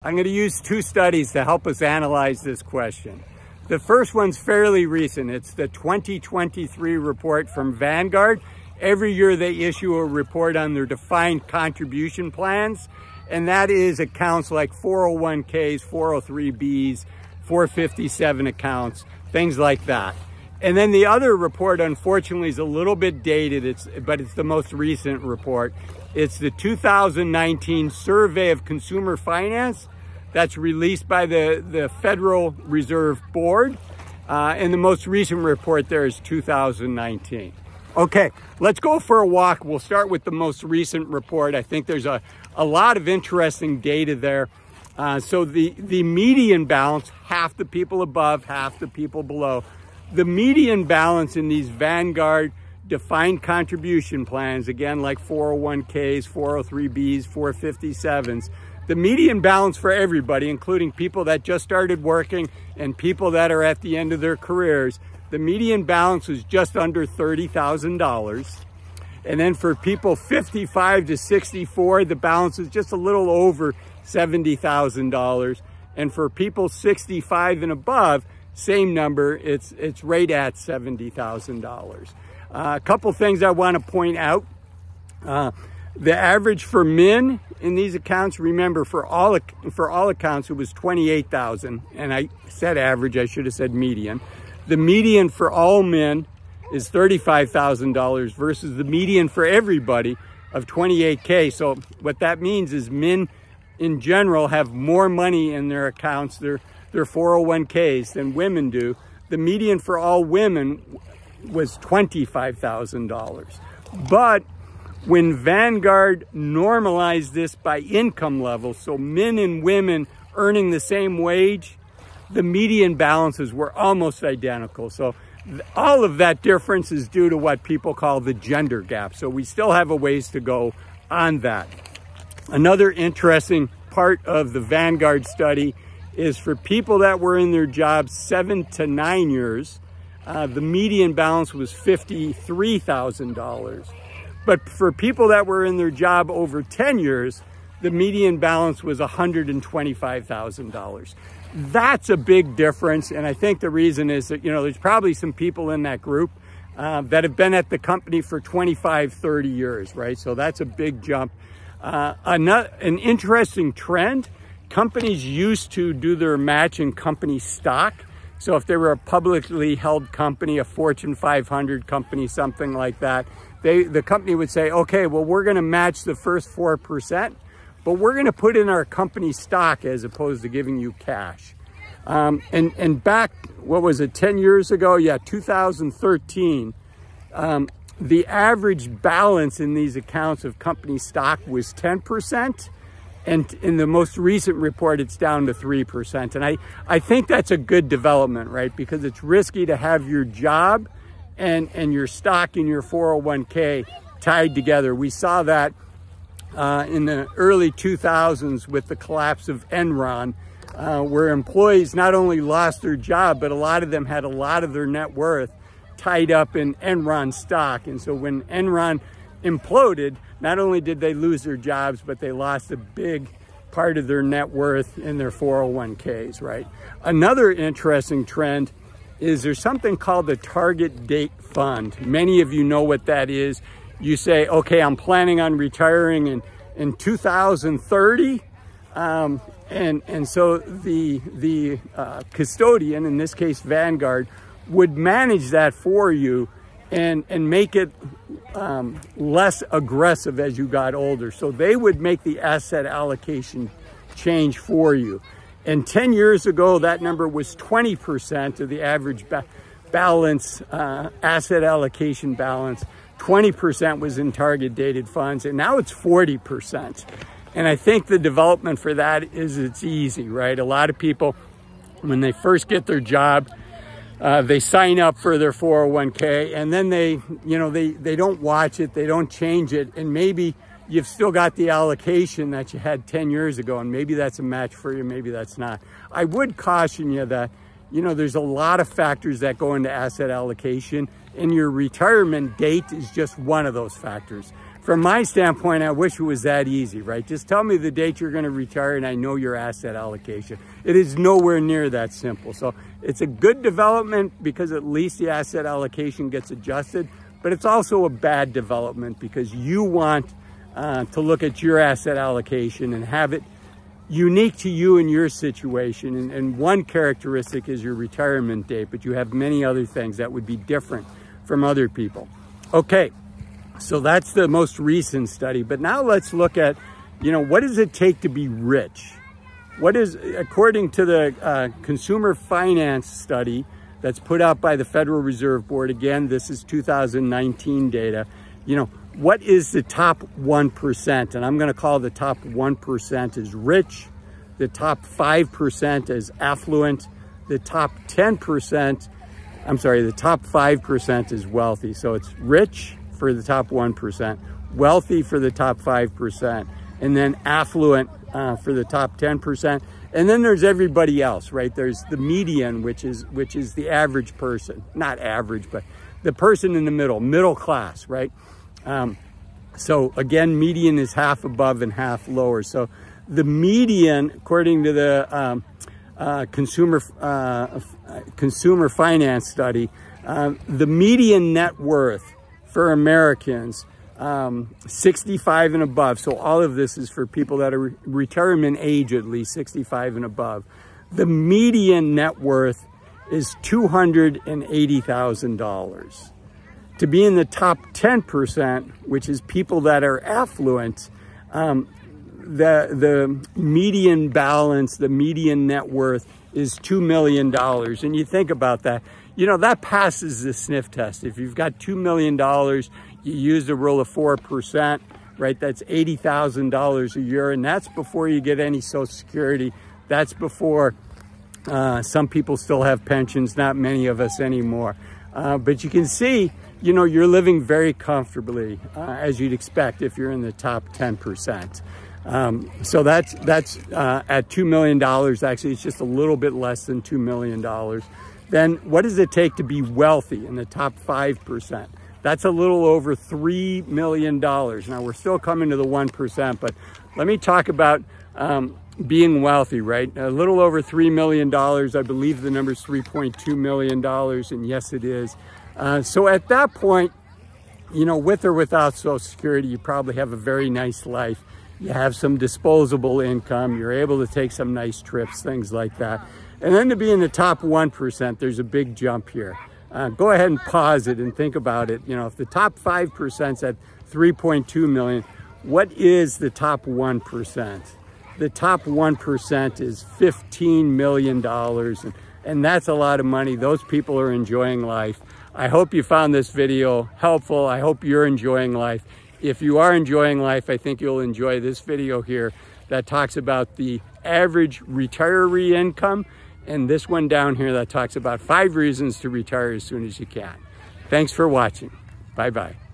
I'm going to use two studies to help us analyze this question. The first one's fairly recent. It's the 2023 report from Vanguard. Every year they issue a report on their defined contribution plans, and that is accounts like 401ks, 403bs, 457 accounts, things like that. And then the other report, unfortunately, is a little bit dated, but it's the most recent report. It's the 2019 Survey of Consumer Finance that's released by the Federal Reserve Board. And the most recent report there is 2019. Okay, let's go for a walk. We'll start with the most recent report. I think there's a lot of interesting data there. So the median balance, half the people above, half the people below. The median balance in these Vanguard defined contribution plans, again, like 401ks, 403bs, 457s, the median balance for everybody, including people that just started working and people that are at the end of their careers, the median balance was just under $30,000. And then for people 55 to 64, the balance is just a little over $70,000. And for people 65 and above, same number, it's right at $70,000. A couple things I want to point out. The average for men in these accounts, remember for all accounts, it was $28,000. And I said average, I should have said median. The median for all men is $35,000 versus the median for everybody of $28K. So what that means is men in general have more money in their accounts, their 401ks, than women do. The median for all women was $25,000. But when Vanguard normalized this by income level, so men and women earning the same wage, the median balances were almost identical. So all of that difference is due to what people call the gender gap. So we still have a ways to go on that. Another interesting part of the Vanguard study is for people that were in their jobs 7 to 9 years, the median balance was $53,000. But for people that were in their job over 10 years, the median balance was $125,000. That's a big difference. And I think the reason is that, there's probably some people in that group that have been at the company for 25, 30 years, right? So that's a big jump. An interesting trend, companies used to do their match in company stock. So if they were a publicly held company, a Fortune 500 company, something like that, the company would say, okay, well, we're going to match the first 4%, but we're going to put in our company stock as opposed to giving you cash. And back, what was it, 10 years ago? Yeah, 2013, the average balance in these accounts of company stock was 10%. And in the most recent report, it's down to 3%. And I think that's a good development, right? Because it's risky to have your job and your stock in your 401k tied together. We saw that in the early 2000s with the collapse of Enron, where employees not only lost their job, but a lot of them had a lot of their net worth tied up in Enron stock. And so when Enron imploded, not only did they lose their jobs, but they lost a big part of their net worth in their 401ks, right? Another interesting trend is there's something called the target date fund. Many of you know what that is. You say, okay, I'm planning on retiring in 2030. And so the custodian, in this case Vanguard, would manage that for you and make it less aggressive as you got older. So they would make the asset allocation change for you. And 10 years ago, that number was 20% of the average balance, asset allocation balance. 20% was in target dated funds, and now it's 40%. And I think the development for that is it's easy, right? A lot of people, when they first get their job, they sign up for their 401k, and then they don't watch it, they don't change it, and maybe you've still got the allocation that you had 10 years ago, and maybe that's a match for you, maybe that's not. I would caution you that, there's a lot of factors that go into asset allocation, and your retirement date is just one of those factors. from my standpoint, I wish it was that easy, right? Just tell me the date you're going to retire and I know your asset allocation. It is nowhere near that simple. So it's a good development because at least the asset allocation gets adjusted, but it's also a bad development because you want to look at your asset allocation and have it unique to you and your situation. And one characteristic is your retirement date, but you have many other things that would be different from other people. Okay, so that's the most recent study. But now let's look at, what does it take to be rich? What is, according to the consumer finance study that's put out by the Federal Reserve Board, again, this is 2019 data, what is the top 1%? And I'm going to call the top 1% is rich, the top 5% is affluent, the top 10%, the top 5% is wealthy. So it's rich for the top 1%, wealthy for the top 5%, and then affluent for the top 10%. And then there's everybody else, right? There's the median, which is the average person, not average, but the person in the middle class, right? So again, median is half above and half lower. So the median, according to the consumer finance study, the median net worth for Americans, 65 and above. So all of this is for people that are retirement age, at least 65 and above. The median net worth is $280,000. To be in the top 10%, which is people that are affluent, the median balance, the median net worth is $2 million. And you think about that, that passes the sniff test. If you've got $2 million, you use the rule of 4%, right? That's $80,000 a year. And that's before you get any Social Security. That's before some people still have pensions, not many of us anymore. But you can see, you're living very comfortably, as you'd expect if you're in the top 10%. So that's at $2 million. Actually, it's just a little bit less than $2 million. Then what does it take to be wealthy in the top 5%? That's a little over $3 million. Now, we're still coming to the 1%, but let me talk about being wealthy, right? A little over $3 million. I believe the number is $3.2 million, and yes, it is. So at that point, with or without Social Security, you probably have a very nice life. You have some disposable income. You're able to take some nice trips, things like that. And then to be in the top 1%, there's a big jump here. Go ahead and pause it and think about it. If the top 5% is at 3.2 million, what is the top 1%? The top 1% is $15 million. And that's a lot of money. Those people are enjoying life. I hope you found this video helpful. I hope you're enjoying life. If you are enjoying life, I think you'll enjoy this video here that talks about the average retiree income, and this one down here that talks about 5 reasons to retire as soon as you can. Thanks for watching. Bye-bye.